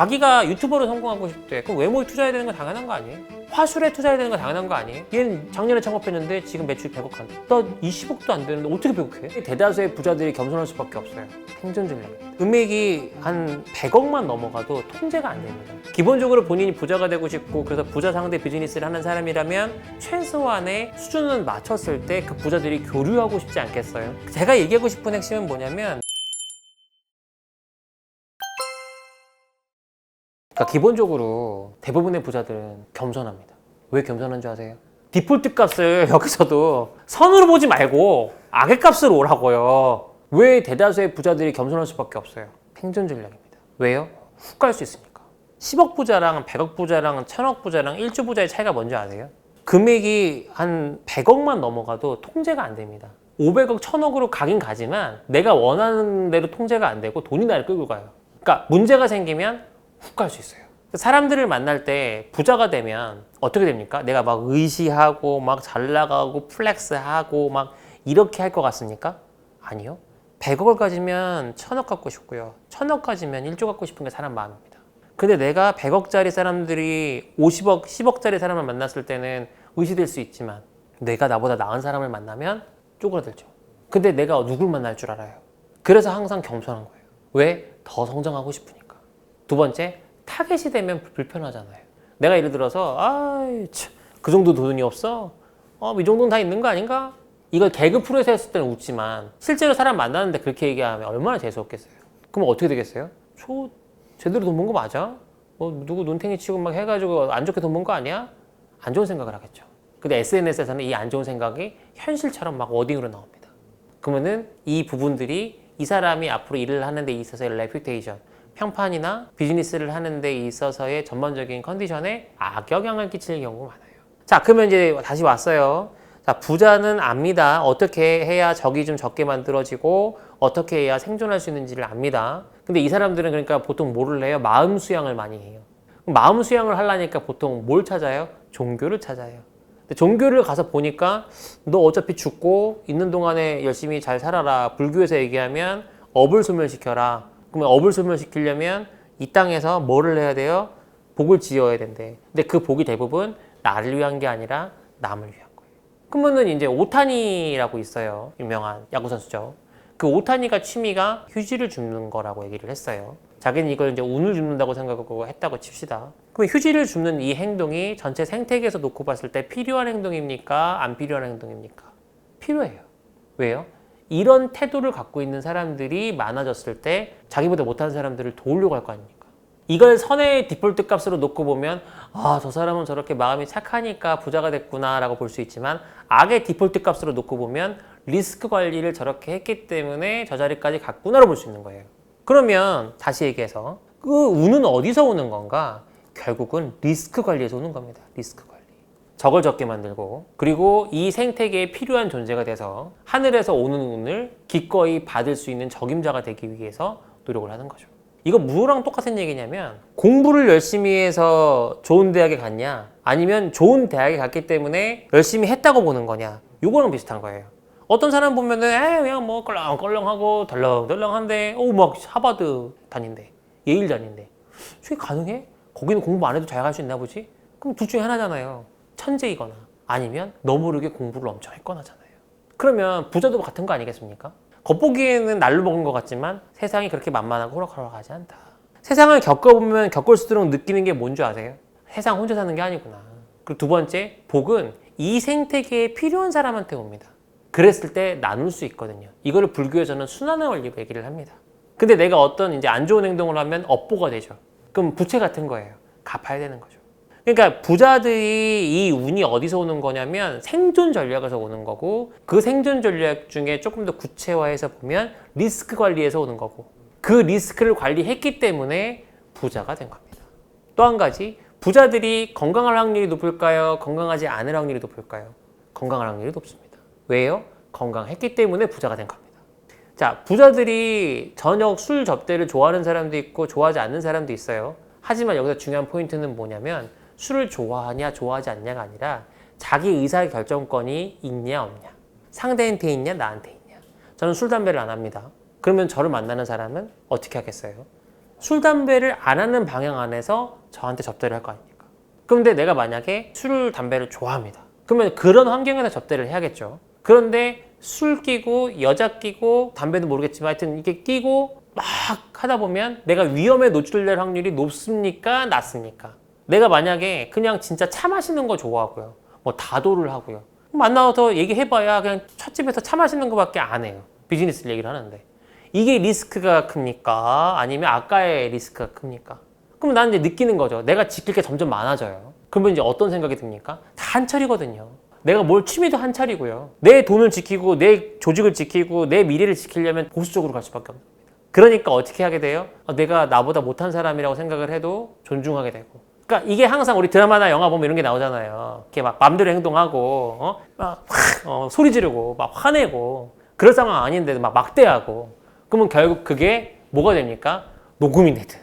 자기가 유튜버로 성공하고 싶대. 그럼 외모에 투자해야 되는 건 당연한 거 아니에요? 화술에 투자해야 되는 건 당연한 거 아니에요? 얘는 작년에 창업했는데 지금 매출이 100억 한다. 나 20억도 안 되는데 어떻게 100억 해? 대다수의 부자들이 겸손할 수밖에 없어요. 생존 전략입니다. 금액이 한 100억만 넘어가도 통제가 안 됩니다. 기본적으로 본인이 부자가 되고 싶고 그래서 부자 상대 비즈니스를 하는 사람이라면 최소한의 수준을 맞췄을 때 그 부자들이 교류하고 싶지 않겠어요? 제가 얘기하고 싶은 핵심은 뭐냐면 그러니까 기본적으로 대부분의 부자들은 겸손합니다. 왜 겸손한 줄 아세요? 디폴트 값을 여기서도 선으로 보지 말고 악의 값으로 오라고요. 왜 대다수의 부자들이 겸손할 수밖에 없어요? 생존 전략입니다. 왜요? 훅 갈 수 있으니까. 10억 부자랑 100억 부자랑 1000억 부자랑 1조 부자의 차이가 뭔지 아세요? 금액이 한 100억만 넘어가도 통제가 안 됩니다. 500억, 1000억으로 가긴 가지만 내가 원하는 대로 통제가 안 되고 돈이 나를 끌고 가요. 그러니까 문제가 생기면 훅 갈 수 있어요. 사람들을 만날 때 부자가 되면 어떻게 됩니까? 내가 막 의시하고 막 잘 나가고 플렉스하고 막 이렇게 할 것 같습니까? 아니요. 100억을 가지면 1000억 갖고 싶고요. 1000억 가지면 1조 갖고 싶은 게 사람 마음입니다. 근데 내가 100억짜리 사람들이 50억, 10억짜리 사람을 만났을 때는 의시될 수 있지만 내가 나보다 나은 사람을 만나면 쪼그라들죠. 근데 내가 누굴 만날 줄 알아요? 그래서 항상 겸손한 거예요. 왜? 더 성장하고 싶으니까. 두 번째, 타겟이 되면 불편하잖아요. 내가 예를 들어서 그 정도 돈이 없어? 이 정도는 다 있는 거 아닌가? 이걸 개그 프로에서 했을 때는 웃지만 실제로 사람 만나는데 그렇게 얘기하면 얼마나 재수없겠어요. 그럼 어떻게 되겠어요? 저 제대로 돈 번 거 맞아? 누구 눈탱이 치고 막 해가지고 안 좋게 돈 번 거 아니야? 안 좋은 생각을 하겠죠. 근데 SNS에서는 이 안 좋은 생각이 현실처럼 막 워딩으로 나옵니다. 그러면은 이 부분들이 이 사람이 앞으로 일을 하는 데 있어서의 레퓨테이션, 평판이나 비즈니스를 하는 데 있어서의 전반적인 컨디션에 악영향을 끼칠 경우가 많아요. 자, 그러면 이제 다시 왔어요. 자, 부자는 압니다. 어떻게 해야 적이 좀 적게 만들어지고 어떻게 해야 생존할 수 있는지를 압니다. 근데 이 사람들은 그러니까 보통 뭐를 해요? 마음 수양을 많이 해요. 마음 수양을 하려니까 보통 뭘 찾아요? 종교를 찾아요. 근데 종교를 가서 보니까 너 어차피 죽고 있는 동안에 열심히 잘 살아라. 불교에서 얘기하면 업을 소멸시켜라. 그러면 업을 소멸시키려면 이 땅에서 뭐를 해야 돼요? 복을 지어야 된대. 근데 그 복이 대부분 나를 위한 게 아니라 남을 위한 거예요. 그러면은 이제 오타니라고 있어요. 유명한 야구 선수죠. 그 오타니가 취미가 휴지를 줍는 거라고 얘기를 했어요. 자기는 이걸 이제 운을 줍는다고 생각하고 했다고 칩시다. 그럼 휴지를 줍는 이 행동이 전체 생태계에서 놓고 봤을 때 필요한 행동입니까? 안 필요한 행동입니까? 필요해요. 왜요? 이런 태도를 갖고 있는 사람들이 많아졌을 때 자기보다 못하는 사람들을 도우려고 할 거 아닙니까? 이걸 선의 디폴트 값으로 놓고 보면 저 사람은 저렇게 마음이 착하니까 부자가 됐구나 라고 볼 수 있지만 악의 디폴트 값으로 놓고 보면 리스크 관리를 저렇게 했기 때문에 저 자리까지 갔구나로 볼 수 있는 거예요. 그러면 다시 얘기해서 그 운은 어디서 오는 건가? 결국은 리스크 관리에서 오는 겁니다. 리스크 관리. 적을 적게 만들고 그리고 이 생태계에 필요한 존재가 돼서 하늘에서 오는 운을 기꺼이 받을 수 있는 적임자가 되기 위해서 노력을 하는 거죠. 이거 뭐랑 똑같은 얘기냐면 공부를 열심히 해서 좋은 대학에 갔냐 아니면 좋은 대학에 갔기 때문에 열심히 했다고 보는 거냐 이거랑 비슷한 거예요. 어떤 사람 보면은 그냥 뭐 껄렁껄렁하고 덜렁덜렁한데 막 하버드 다닌대 예일 다닌대 저게 가능해? 거기는 공부 안 해도 잘 갈 수 있나 보지? 그럼 둘 중에 하나잖아요. 천재이거나 아니면 너 모르게 공부를 엄청 했거나잖아요. 그러면 부자도 같은 거 아니겠습니까? 겉보기에는 날로 먹은 것 같지만 세상이 그렇게 만만하고 호락호락하지 않다. 세상을 겪어보면 겪을수록 느끼는 게 뭔지 아세요? 세상 혼자 사는 게 아니구나. 그리고 두 번째, 복은 이 생태계에 필요한 사람한테 옵니다. 그랬을 때 나눌 수 있거든요. 이거를 불교에서는 순환의 원리로 얘기를 합니다. 근데 내가 어떤 이제 안 좋은 행동을 하면 업보가 되죠. 그럼 부채 같은 거예요. 갚아야 되는 거죠. 그러니까 부자들이 이 운이 어디서 오는 거냐면 생존 전략에서 오는 거고 그 생존 전략 중에 조금 더 구체화해서 보면 리스크 관리에서 오는 거고 그 리스크를 관리했기 때문에 부자가 된 겁니다. 또 한 가지 부자들이 건강할 확률이 높을까요? 건강하지 않을 확률이 높을까요? 건강할 확률이 높습니다. 왜요? 건강했기 때문에 부자가 된 겁니다. 자, 부자들이 저녁 술 접대를 좋아하는 사람도 있고 좋아하지 않는 사람도 있어요. 하지만 여기서 중요한 포인트는 뭐냐면 술을 좋아하냐 좋아하지 않냐가 아니라 자기 의사결정권이 있냐 없냐 상대한테 있냐 나한테 있냐. 저는 술 담배를 안 합니다. 그러면 저를 만나는 사람은 어떻게 하겠어요? 술, 담배를 안 하는 방향 안에서 저한테 접대를 할 거 아닙니까? 그런데 내가 만약에 술, 담배를 좋아합니다. 그러면 그런 환경에서 접대를 해야겠죠. 그런데 술 끼고 여자 끼고 담배도 모르겠지만 하여튼 이게 끼고 막 하다 보면 내가 위험에 노출될 확률이 높습니까? 낮습니까? 내가 만약에 그냥 진짜 차 마시는 거 좋아하고요. 뭐 다도를 하고요. 만나서 얘기해봐야 그냥 찻집에서 차 마시는 거밖에 안 해요. 비즈니스 얘기를 하는데. 이게 리스크가 큽니까? 아니면 아까의 리스크가 큽니까? 그럼 나는 이제 느끼는 거죠. 내가 지킬 게 점점 많아져요. 그러면 이제 어떤 생각이 듭니까? 다 한철이거든요. 내가 뭘 취미도 한철이고요. 내 돈을 지키고 내 조직을 지키고 내 미래를 지키려면 보수적으로 갈 수밖에 없는 겁니다. 그러니까 어떻게 하게 돼요? 내가 나보다 못한 사람이라고 생각을 해도 존중하게 되고. 그러니까 이게 항상 우리 드라마나 영화 보면 이런 게 나오잖아요. 이렇게 막 마음대로 행동하고 소리 지르고 막 화내고 그럴 상황 아닌데도 막 막대하고 그러면 결국 그게 뭐가 됩니까? 녹음이 되든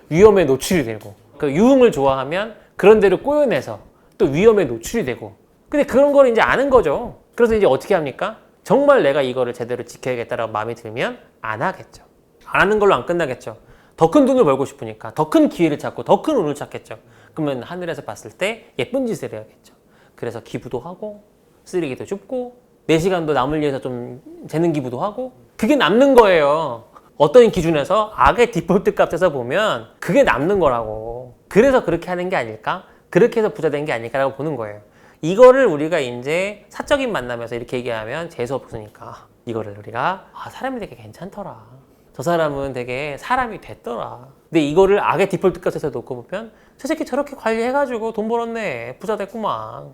위험에 노출이 되고 그 유흥을 좋아하면 그런 데를 꼬여내서 또 위험에 노출이 되고 근데 그런 걸 이제 아는 거죠. 그래서 이제 어떻게 합니까? 정말 내가 이거를 제대로 지켜야겠다라고 마음이 들면 안 하겠죠. 안 하는 걸로 안 끝나겠죠. 더 큰 돈을 벌고 싶으니까 더 큰 기회를 찾고 더 큰 운을 찾겠죠. 그러면 하늘에서 봤을 때 예쁜 짓을 해야겠죠. 그래서 기부도 하고 쓰레기도 줍고 내 시간도 남을 위해서 좀 재능 기부도 하고 그게 남는 거예요. 어떤 기준에서 악의 디폴트 값에서 보면 그게 남는 거라고. 그래서 그렇게 하는 게 아닐까? 그렇게 해서 부자 된 게 아닐까라고 보는 거예요. 이거를 우리가 이제 사적인 만남에서 이렇게 얘기하면 재수없으니까 이거를 우리가 사람이 되게 괜찮더라. 저 사람은 되게 사람이 됐더라. 근데 이거를 악의 디폴트 값에서 놓고 보면 저 새끼 저렇게 관리해가지고 돈 벌었네. 부자 됐구만.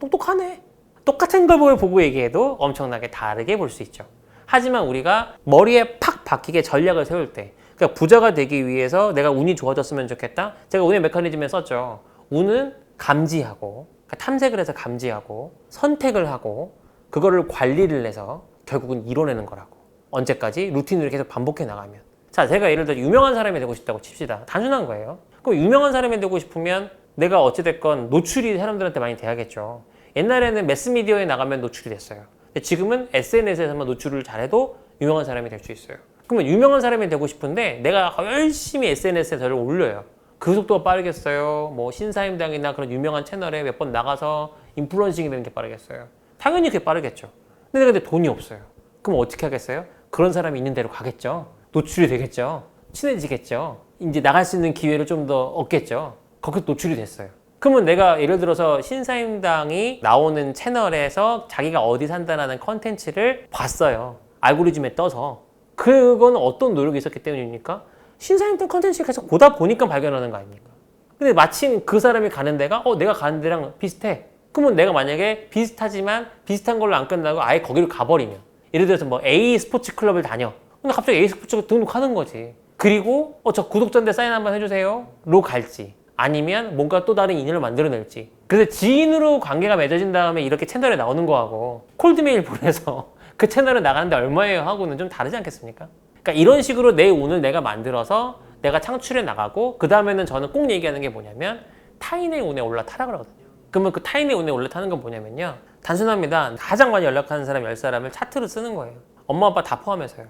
똑똑하네. 똑같은 걸 보고 얘기해도 엄청나게 다르게 볼 수 있죠. 하지만 우리가 머리에 팍 박히게 전략을 세울 때 그러니까 부자가 되기 위해서 내가 운이 좋아졌으면 좋겠다. 제가 운의 메커니즘에 썼죠. 운은 감지하고 그러니까 탐색을 해서 감지하고 선택을 하고 그거를 관리를 해서 결국은 이뤄내는 거라고. 언제까지? 루틴으로 계속 반복해 나가면. 자, 제가 예를 들어 유명한 사람이 되고 싶다고 칩시다. 단순한 거예요. 그럼 유명한 사람이 되고 싶으면 내가 어찌됐건 노출이 사람들한테 많이 돼야겠죠. 옛날에는 매스미디어에 나가면 노출이 됐어요. 근데 지금은 SNS에서만 노출을 잘해도 유명한 사람이 될 수 있어요. 그러면 유명한 사람이 되고 싶은데 내가 열심히 SNS에 저를 올려요. 그 속도가 빠르겠어요? 뭐 신사임당이나 그런 유명한 채널에 몇 번 나가서 인플루언싱이 되는 게 빠르겠어요? 당연히 그게 빠르겠죠. 근데 돈이 없어요. 그럼 어떻게 하겠어요? 그런 사람이 있는 데로 가겠죠. 노출이 되겠죠. 친해지겠죠. 이제 나갈 수 있는 기회를 좀 더 얻겠죠. 거기서 노출이 됐어요. 그러면 내가 예를 들어서 신사임당이 나오는 채널에서 자기가 어디 산다라는 컨텐츠를 봤어요. 알고리즘에 떠서. 그건 어떤 노력이 있었기 때문입니까? 신사임당 컨텐츠를 계속 보다 보니까 발견하는 거 아닙니까? 근데 마침 그 사람이 가는 데가 내가 가는 데랑 비슷해. 그러면 내가 만약에 비슷하지만 비슷한 걸로 안 끝나고 아예 거기로 가버리면 예를 들어서 뭐 A 스포츠 클럽을 다녀. 근데 갑자기 A 스포츠 클럽 등록하는 거지. 그리고 저 구독자인데 사인 한번 해주세요. 로 갈지. 아니면 뭔가 또 다른 인연을 만들어낼지. 그래서 지인으로 관계가 맺어진 다음에 이렇게 채널에 나오는 거하고 콜드메일 보내서 그 채널에 나가는데 얼마예요 하고는 좀 다르지 않겠습니까? 그러니까 이런 식으로 내 운을 내가 만들어서 내가 창출해 나가고 그 다음에는 저는 꼭 얘기하는 게 뭐냐면 타인의 운에 올라타라 그러거든요. 그러면 그 타인의 운에 올라타는 건 뭐냐면요. 단순합니다. 가장 많이 연락하는 사람 10사람을 차트로 쓰는 거예요. 엄마 아빠 다 포함해서요.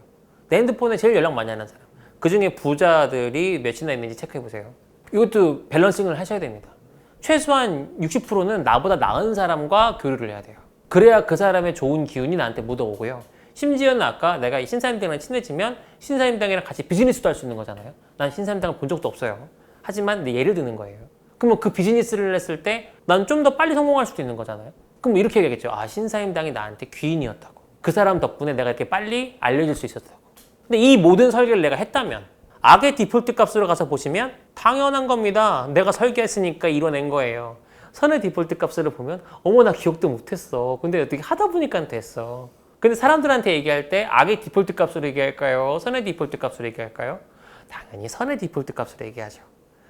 내 핸드폰에 제일 연락 많이 하는 사람. 그 중에 부자들이 몇이나 있는지 체크해 보세요. 이것도 밸런싱을 하셔야 됩니다. 최소한 60%는 나보다 나은 사람과 교류를 해야 돼요. 그래야 그 사람의 좋은 기운이 나한테 묻어오고요. 심지어는 아까 내가 이 신사임당이랑 친해지면 신사임당이랑 같이 비즈니스도 할 수 있는 거잖아요. 난 신사임당을 본 적도 없어요. 하지만 예를 드는 거예요. 그러면 그 비즈니스를 했을 때 난 좀 더 빨리 성공할 수도 있는 거잖아요. 그럼 이렇게 얘기하겠죠. 신사임당이 나한테 귀인이었다고. 그 사람 덕분에 내가 이렇게 빨리 알려질 수 있었다고. 근데 이 모든 설계를 내가 했다면 악의 디폴트 값으로 가서 보시면 당연한 겁니다. 내가 설계했으니까 이뤄낸 거예요. 선의 디폴트 값으로 보면 나 기억도 못했어. 근데 어떻게 하다 보니까 됐어. 근데 사람들한테 얘기할 때 악의 디폴트 값으로 얘기할까요? 선의 디폴트 값으로 얘기할까요? 당연히 선의 디폴트 값으로 얘기하죠.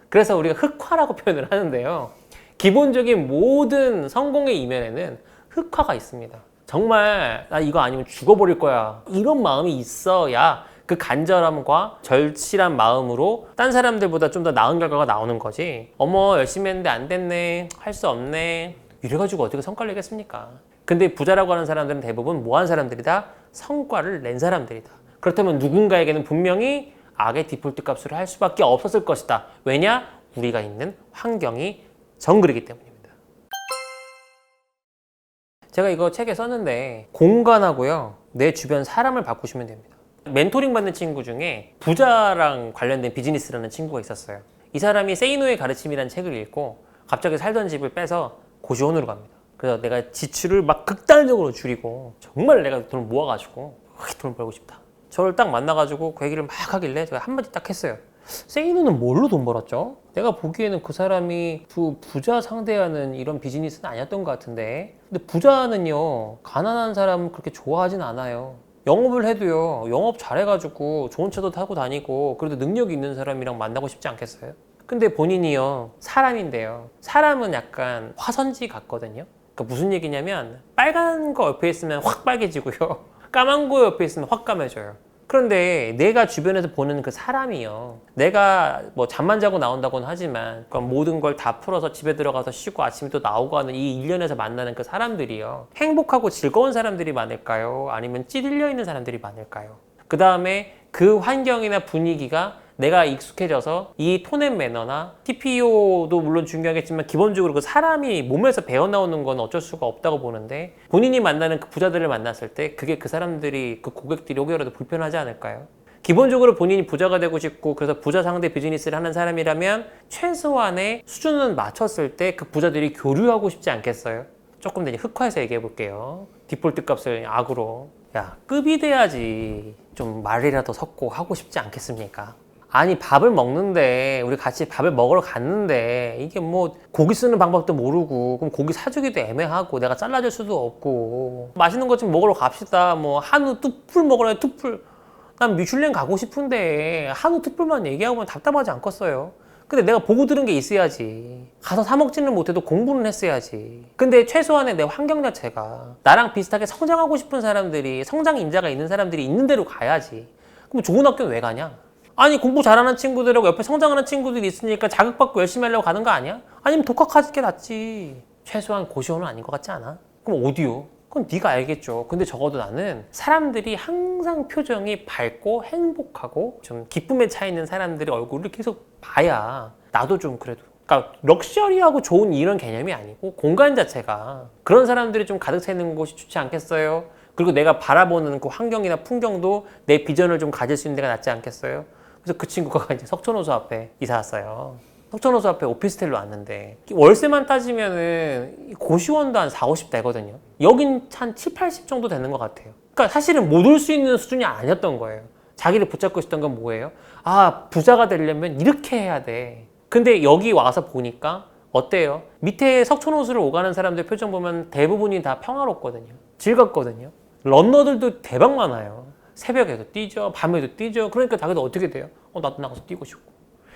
그래서 우리가 흑화라고 표현을 하는데요. 기본적인 모든 성공의 이면에는 흑화가 있습니다. 정말 나 이거 아니면 죽어버릴 거야. 이런 마음이 있어야 그 간절함과 절실한 마음으로 딴 사람들보다 좀 더 나은 결과가 나오는 거지. 열심히 했는데 안 됐네. 할 수 없네. 이래가지고 어떻게 성과를 내겠습니까? 근데 부자라고 하는 사람들은 대부분 뭐한 사람들이다? 성과를 낸 사람들이다. 그렇다면 누군가에게는 분명히 악의 디폴트 값으로 할 수밖에 없었을 것이다. 왜냐? 우리가 있는 환경이 정글이기 때문입니다. 제가 이거 책에 썼는데 공간하고요, 내 주변 사람을 바꾸시면 됩니다. 멘토링 받는 친구 중에 부자랑 관련된 비즈니스라는 친구가 있었어요. 이 사람이 세이노의 가르침이라는 책을 읽고 갑자기 살던 집을 빼서 고시원으로 갑니다. 그래서 내가 지출을 막 극단적으로 줄이고 정말 내가 돈을 모아가지고 돈을 벌고 싶다. 저를 딱 만나가지고 그 얘기를 막 하길래 제가 한마디 딱 했어요. 세이노는 뭘로 돈 벌었죠? 내가 보기에는 그 사람이 부자 상대하는 이런 비즈니스는 아니었던 것 같은데, 근데 부자는요 가난한 사람 그렇게 좋아하진 않아요. 영업을 해도요 영업 잘해가지고 좋은 차도 타고 다니고 그래도 능력이 있는 사람이랑 만나고 싶지 않겠어요? 근데 본인이요 사람인데요, 사람은 약간 화선지 같거든요. 그러니까 무슨 얘기냐면 빨간 거 옆에 있으면 확 빨개지고요 까만 거 옆에 있으면 확 까매져요. 그런데 내가 주변에서 보는 그 사람이요, 내가 뭐 잠만 자고 나온다고는 하지만 모든 걸 다 풀어서 집에 들어가서 쉬고 아침에 또 나오고 하는 이 일련에서 만나는 그 사람들이요, 행복하고 즐거운 사람들이 많을까요? 아니면 찌들려 있는 사람들이 많을까요? 그 다음에 그 환경이나 분위기가 내가 익숙해져서 이 톤 앤 매너나 TPO도 물론 중요하겠지만 기본적으로 그 사람이 몸에서 배어나오는 건 어쩔 수가 없다고 보는데, 본인이 만나는 그 부자들을 만났을 때 그게 그 사람들이, 그 고객들이 혹여라도 불편하지 않을까요? 기본적으로 본인이 부자가 되고 싶고 그래서 부자 상대 비즈니스를 하는 사람이라면 최소한의 수준은 맞췄을 때 그 부자들이 교류하고 싶지 않겠어요? 조금 더 흑화해서 얘기해 볼게요. 디폴트 값을 악으로, 야 급이 돼야지 좀 말이라도 섞고 하고 싶지 않겠습니까? 아니 밥을 먹는데, 우리 같이 밥을 먹으러 갔는데 이게 뭐 고기 쓰는 방법도 모르고 그럼 고기 사주기도 애매하고 내가 잘라줄 수도 없고, 맛있는 것 좀 먹으러 갑시다. 뭐 한우 뚝불 먹으러, 뚝불. 난 미슐랭 가고 싶은데 한우 뚝불만 얘기하고는 답답하지 않겠어요? 근데 내가 보고 들은 게 있어야지. 가서 사 먹지는 못해도 공부는 했어야지. 근데 최소한의 내 환경 자체가 나랑 비슷하게 성장하고 싶은 사람들이, 성장 인자가 있는 사람들이 있는 데로 가야지. 그럼 좋은 학교는 왜 가냐? 아니 공부 잘하는 친구들하고 옆에 성장하는 친구들이 있으니까 자극받고 열심히 하려고 가는 거 아니야? 아니면 독학하는 게 낫지. 최소한 고시원은 아닌 것 같지 않아? 그럼 어디요? 그건 네가 알겠죠. 근데 적어도 나는 사람들이 항상 표정이 밝고 행복하고 좀 기쁨에 차 있는 사람들의 얼굴을 계속 봐야 나도 좀 그래도, 그러니까 럭셔리하고 좋은 이런 개념이 아니고 공간 자체가 그런 사람들이 좀 가득 차 있는 곳이 좋지 않겠어요? 그리고 내가 바라보는 그 환경이나 풍경도 내 비전을 좀 가질 수 있는 데가 낫지 않겠어요? 그래서 그 친구가 이제 석촌호수 앞에 이사 왔어요. 석촌호수 앞에 오피스텔로 왔는데 월세만 따지면은 고시원도 한 4, 50 되거든요. 여긴 한 7, 80 정도 되는 것 같아요. 그러니까 사실은 못 올 수 있는 수준이 아니었던 거예요. 자기를 붙잡고 있었던 건 뭐예요? 아, 부자가 되려면 이렇게 해야 돼. 근데 여기 와서 보니까 어때요? 밑에 석촌호수를 오가는 사람들 표정 보면 대부분이 다 평화롭거든요. 즐겁거든요. 런너들도 대박 많아요. 새벽에도 뛰죠, 밤에도 뛰죠. 그러니까 자기도 어떻게 돼요? 나도 나가서 뛰고 싶고.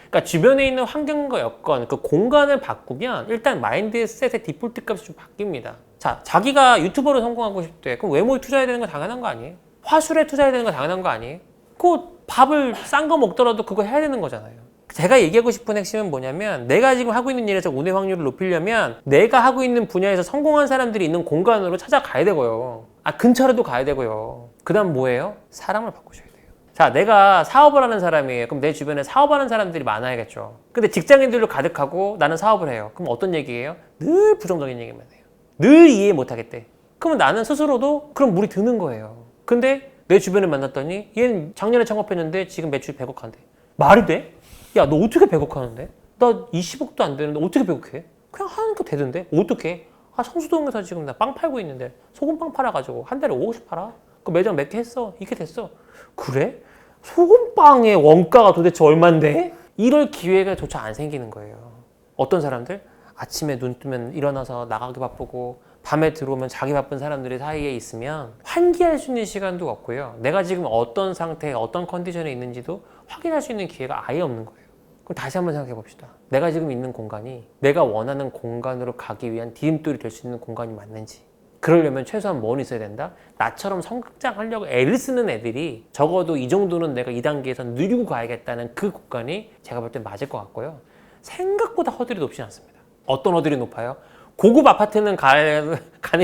그러니까 주변에 있는 환경과 여건, 그 공간을 바꾸면 일단 마인드셋의 디폴트 값이 좀 바뀝니다. 자, 자기가 유튜버로 성공하고 싶대. 그럼 외모에 투자해야 되는 거 당연한 거 아니에요? 화술에 투자해야 되는 거 당연한 거 아니에요? 그 밥을 싼 거 먹더라도 그거 해야 되는 거잖아요. 제가 얘기하고 싶은 핵심은 뭐냐면, 내가 지금 하고 있는 일에서 운의 확률을 높이려면 내가 하고 있는 분야에서 성공한 사람들이 있는 공간으로 찾아가야 되고요. 근처라도 가야 되고요. 그 다음 뭐예요? 사람을 바꾸셔야 돼요. 자, 내가 사업을 하는 사람이에요. 그럼 내 주변에 사업하는 사람들이 많아야겠죠. 근데 직장인들로 가득하고 나는 사업을 해요. 그럼 어떤 얘기예요? 늘 부정적인 얘기만 해요. 늘 이해 못하겠대. 그러면 나는 스스로도 그럼 물이 드는 거예요. 근데 내 주변에 만났더니 얘는 작년에 창업했는데 지금 매출 100억 한대. 말이 돼? 야, 너 어떻게 100억 하는데? 나 20억도 안 되는데 어떻게 100억 해? 그냥 하니까 되던데? 어떻게? 성수동에서 지금 나 빵 팔고 있는데 소금빵 팔아가지고 한 달에 5억씩 팔아? 그 매장 몇 개 했어? 이렇게 됐어. 그래? 소금빵의 원가가 도대체 얼만데? 이럴 기회가 조차 안 생기는 거예요. 어떤 사람들? 아침에 눈 뜨면 일어나서 나가기 바쁘고 밤에 들어오면 자기 바쁜 사람들의 사이에 있으면 환기할 수 있는 시간도 없고요. 내가 지금 어떤 상태에 어떤 컨디션에 있는지도 확인할 수 있는 기회가 아예 없는 거예요. 그럼 다시 한번 생각해 봅시다. 내가 지금 있는 공간이 내가 원하는 공간으로 가기 위한 디딤돌이 될 수 있는 공간이 맞는지. 그러려면 최소한 뭐는 있어야 된다? 나처럼 성장하려고 애를 쓰는 애들이 적어도 이 정도는 내가 이 단계에서 누리고 가야겠다는 그 공간이 제가 볼 때 맞을 것 같고요. 생각보다 허들이 높지 않습니다. 어떤 허들이 높아요? 고급 아파트는 가는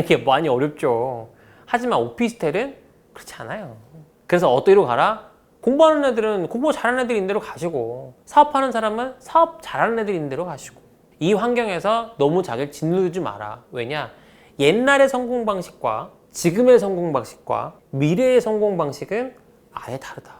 게 많이 어렵죠. 하지만 오피스텔은 그렇지 않아요. 그래서 어디로 가라? 공부하는 애들은 공부 잘하는 애들이 있는 대로 가시고, 사업하는 사람은 사업 잘하는 애들이 있는 대로 가시고. 이 환경에서 너무 자기를 짓누르지 마라. 왜냐? 옛날의 성공 방식과 지금의 성공 방식과 미래의 성공 방식은 아예 다르다.